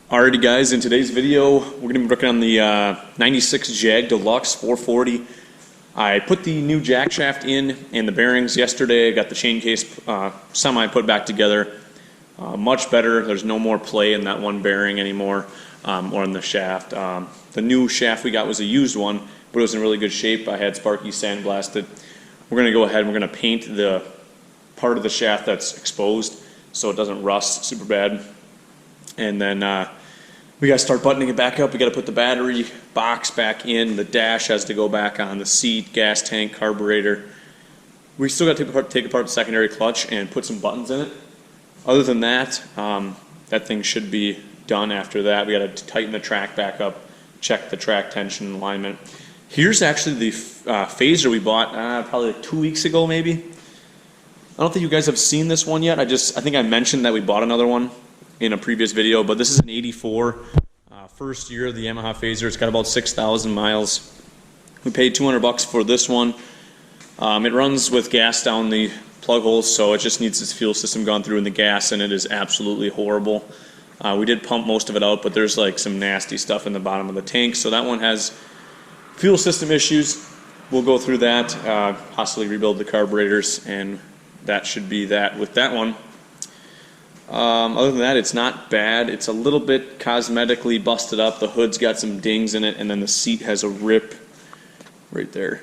Alrighty guys, in today's video we're going to be working on the 96 Jag Deluxe 440. I put the new jack shaft in and the bearings yesterday. I got the chain case semi put back together. Much better. There's no more play in that one bearing anymore, or in the shaft. The new shaft we got was a used one, but it was in really good shape. I had Sparky sandblasted. We're going to go ahead and we're going to paint the part of the shaft that's exposed so it doesn't rust super bad. And then we got to start buttoning it back up. We got to put the battery box back in. The dash has to go back on the seat, gas tank, carburetor. We still got to take apart the secondary clutch and put some buttons in it. Other than that, that thing should be done after that. We got to tighten the track back up, check the track tension and alignment. Here's actually the Phaser we bought probably like 2 weeks ago maybe. I don't think you guys have seen this one yet. I think I mentioned that we bought another one in a previous video, but this is an 84, first year of the Yamaha Phaser. It's got about 6,000 miles. We paid $200 for this one. It runs with gas down the plug holes, so it just needs its fuel system gone through in the gas, and it is absolutely horrible. We did pump most of it out, but there's like some nasty stuff in the bottom of the tank, so that one has fuel system issues. We'll go through that, possibly rebuild the carburetors, and that should be that with that one. Other than that, it's not bad. It's a little bit cosmetically busted up. The hood's got some dings in it, and then the seat has a rip right there.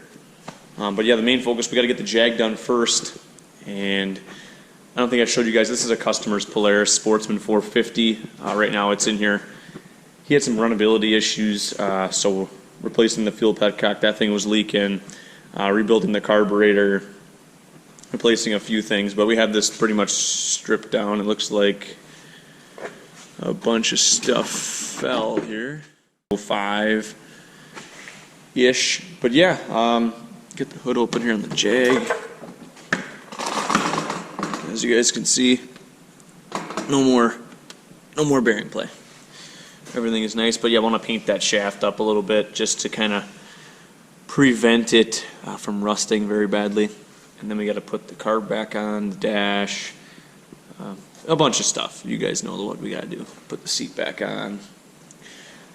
But yeah, the main focus, we got to get the Jag done first. And I don't think I showed you guys, this is a customer's Polaris Sportsman 450. Right now it's in here. He had some runnability issues, so replacing the fuel petcock, that thing was leaking, rebuilding the carburetor, replacing a few things, but we have this pretty much stripped down. It looks like a bunch of stuff fell here. 5-ish, but yeah, get the hood open here on the Jag. As you guys can see, no more bearing play. Everything is nice, but yeah, I want to paint that shaft up a little bit just to kind of prevent it from rusting very badly. And then we got to put the carb back on, the dash, a bunch of stuff. You guys know what we got to do. Put the seat back on.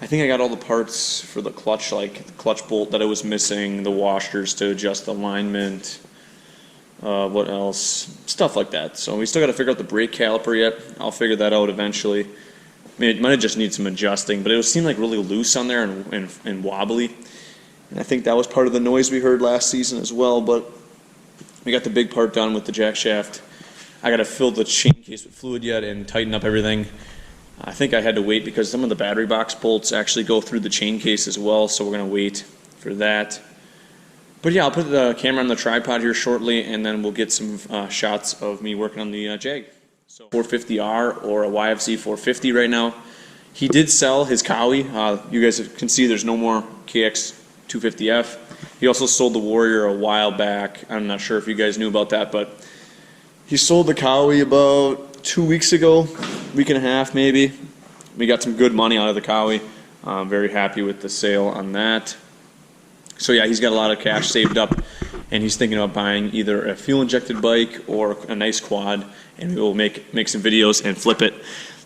I think I got all the parts for the clutch, like the clutch bolt that I was missing, the washers to adjust alignment, what else? Stuff like that. So we still got to figure out the brake caliper yet. I'll figure that out eventually. I mean, it might have just need some adjusting, but it seemed like really loose on there and wobbly. And I think that was part of the noise we heard last season as well, but we got the big part done with the jack shaft. I got to fill the chain case with fluid yet and tighten up everything. I think I had to wait because some of the battery box bolts actually go through the chain case as well, so we're going to wait for that. But yeah, I'll put the camera on the tripod here shortly, and then we'll get some shots of me working on the Jag. So 450R or a YFZ 450 right now. He did sell his Cowie. You guys can see there's no more KX 250F. He also sold the Warrior a while back. I'm not sure if you guys knew about that, but he sold the Cowie about 2 weeks ago, week and a half maybe. We got some good money out of the Cowie. I'm very happy with the sale on that. So yeah, he's got a lot of cash saved up, and he's thinking about buying either a fuel-injected bike or a nice quad, and we will make some videos and flip it.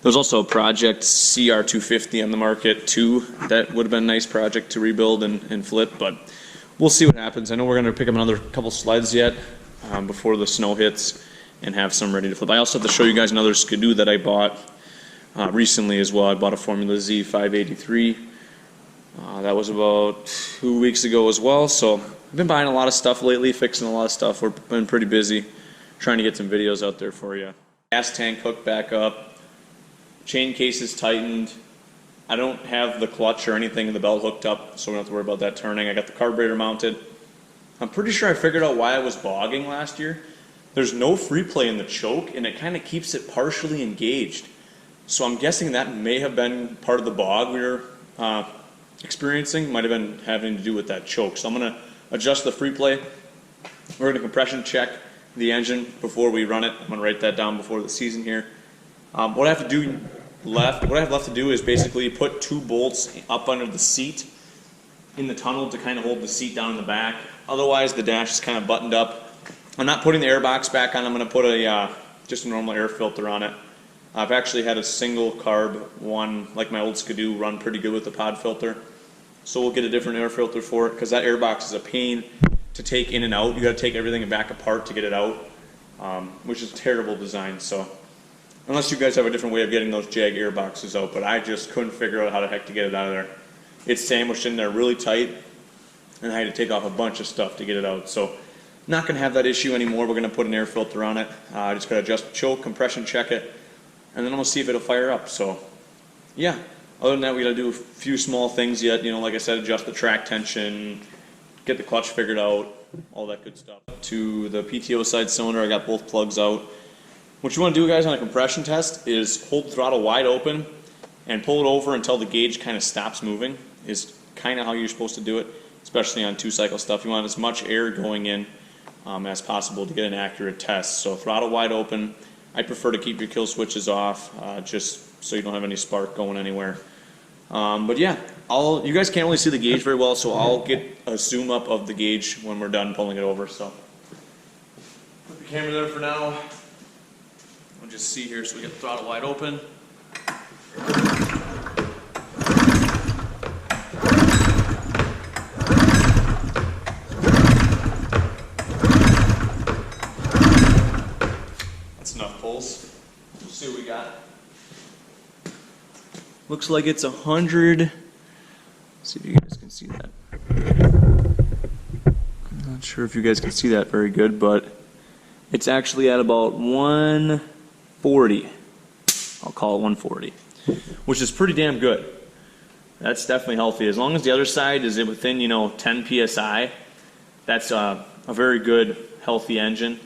There's also a Project CR250 on the market too. That would have been a nice project to rebuild and flip, but we'll see what happens. I know we're going to pick up another couple sleds yet before the snow hits and have some ready to flip. I also have to show you guys another Skidoo that I bought recently as well. I bought a Formula Z 583. That was about 2 weeks ago as well. So I've been buying a lot of stuff lately, fixing a lot of stuff. We've been pretty busy trying to get some videos out there for you. Gas tank hooked back up. Chain case is tightened. I don't have the clutch or anything in the belt hooked up, so we don't have to worry about that turning. I got the carburetor mounted. I'm pretty sure I figured out why I was bogging last year. There's no free play in the choke, and it kind of keeps it partially engaged. So I'm guessing that may have been part of the bog we were experiencing. Might have been having to do with that choke. So I'm going to adjust the free play. We're going to compression check the engine before we run it. I'm going to write that down before the season here. What I have left to do is basically put 2 bolts up under the seat in the tunnel to kind of hold the seat down in the back. Otherwise, the dash is kind of buttoned up. I'm not putting the air box back on. I'm going to put just a normal air filter on it. I've actually had a single carb one, like my old Skidoo, run pretty good with the pod filter. So we'll get a different air filter for it, because that air box is a pain to take in and out. You got to take everything back apart to get it out, which is a terrible design. So unless you guys have a different way of getting those Jag air boxes out, but I just couldn't figure out how the heck to get it out of there. It's sandwiched in there really tight, and I had to take off a bunch of stuff to get it out. So not going to have that issue anymore. We're going to put an air filter on it. I just got to adjust the choke, compression check it, and then I'm going to see if it'll fire up. So yeah, other than that, we got to do a few small things yet. You know, like I said, adjust the track tension, get the clutch figured out, all that good stuff. To the PTO side cylinder, I got both plugs out. What you want to do, guys, on a compression test is hold the throttle wide open and pull it over until the gauge kind of stops moving, is kind of how you're supposed to do it, especially on 2-cycle stuff. You want as much air going in as possible to get an accurate test. So throttle wide open. I prefer to keep your kill switches off, just so you don't have any spark going anywhere. But yeah, you guys can't really see the gauge very well, so I'll get a zoom up of the gauge when we're done pulling it over. So put the camera there for now. We'll just see here. So we got the throttle wide open. That's enough pulls. We'll see what we got. Looks like it's 100. Let's see if you guys can see that. I'm not sure if you guys can see that very good, but it's actually at about 140. I'll call it 140, which is pretty damn good. That's definitely healthy. As long as the other side is within, 10 psi, that's a very good, healthy engine.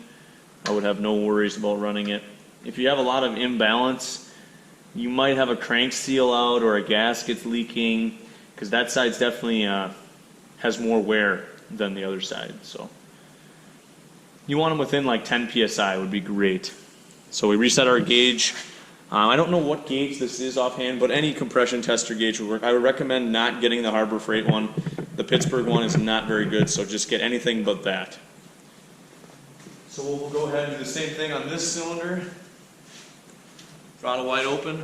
I would have no worries about running it. If you have a lot of imbalance, you might have a crank seal out or a gasket's leaking, because that side's definitely has more wear than the other side. So you want them within like 10 psi would be great. So we reset our gauge. I don't know what gauge this is offhand, but any compression tester gauge would work. I would recommend not getting the Harbor Freight one. The Pittsburgh one is not very good, so just get anything but that. So we'll go ahead and do the same thing on this cylinder. Throttle wide open.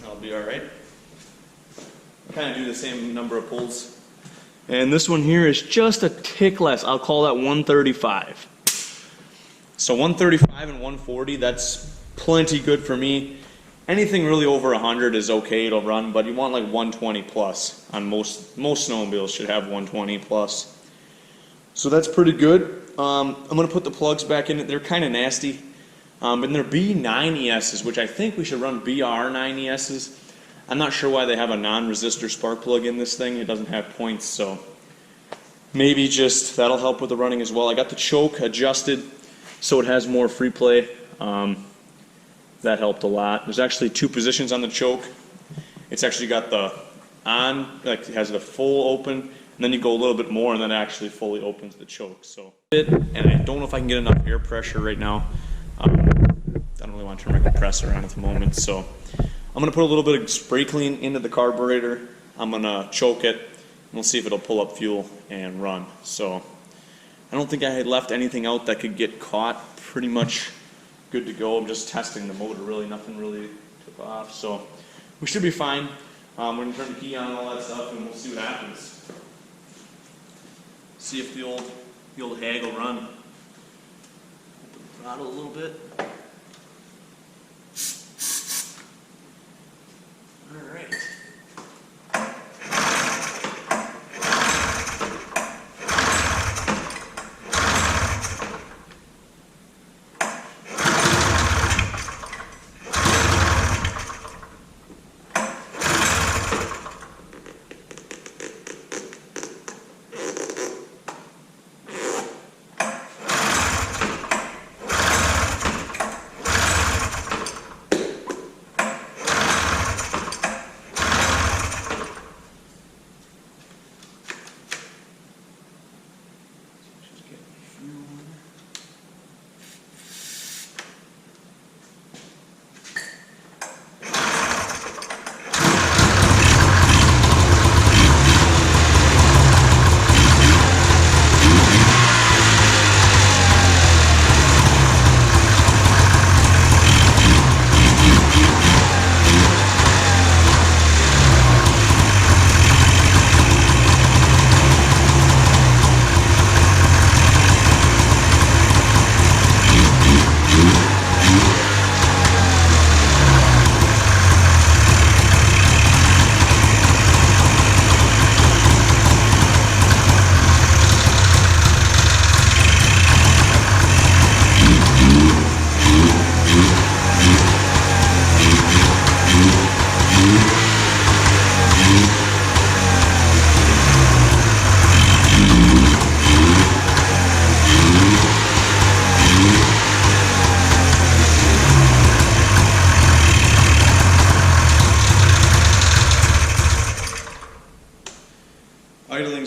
That'll be all right. Kind of do the same number of pulls. And this one here is just a tick less. I'll call that 135. So 135 and 140, that's plenty good for me. Anything really over 100 is okay to run, but you want like 120 plus. On most snowmobiles should have 120 plus. So that's pretty good. I'm going to put the plugs back in. They're kind of nasty. And they're B9ESs, which I think we should run BR9ESs. I'm not sure why they have a non-resistor spark plug in this thing. It doesn't have points, so maybe just that'll help with the running as well. I got the choke adjusted so it has more free play. That helped a lot. There's actually 2 positions on the choke. It's actually got the on, like it has the full open, and then you go a little bit more, and then it actually fully opens the choke. So, and I don't know if I can get enough air pressure right now. I don't really want to turn my compressor on at the moment, so I'm going to put a little bit of spray clean into the carburetor. I'm going to choke it, and we'll see if it'll pull up fuel and run. So I don't think I had left anything out that could get caught. Pretty much good to go. I'm just testing the motor, really. Nothing really took off, so we should be fine. We're going to turn the key on and all that stuff, and we'll see what happens. See if the old hag will run. Open the throttle a little bit. All right.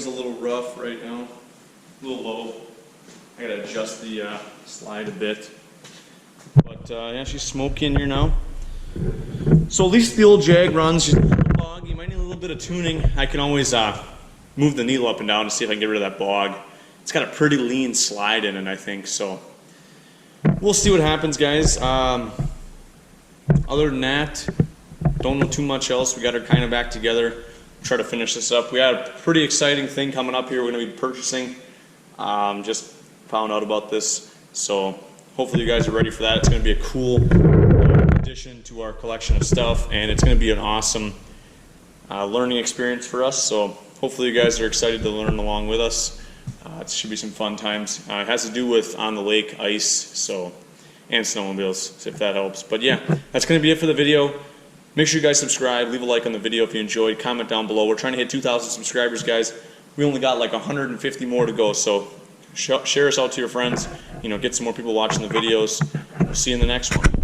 is a little rough right now, a little low. I gotta adjust the slide a bit. But yeah, she's smoky in here now. So at least the old Jag runs. She's a little boggy. Might need a little bit of tuning. I can always move the needle up and down to see if I can get rid of that bog. It's got a pretty lean slide in it, I think. So we'll see what happens, guys. Other than that, don't know too much else. We got her kind of back together. Try to finish this up. We had a pretty exciting thing coming up here. We're going to be purchasing. Just found out about this, so hopefully you guys are ready for that. It's going to be a cool addition to our collection of stuff, and it's going to be an awesome learning experience for us. So hopefully you guys are excited to learn along with us. It should be some fun times. It has to do with on the lake ice, so, and snowmobiles, if that helps. But yeah, that's going to be it for the video. Make sure you guys subscribe, leave a like on the video if you enjoyed, comment down below. We're trying to hit 2,000 subscribers, guys. We only got like 150 more to go, so share us out to your friends. You know, get some more people watching the videos. We'll see you in the next one.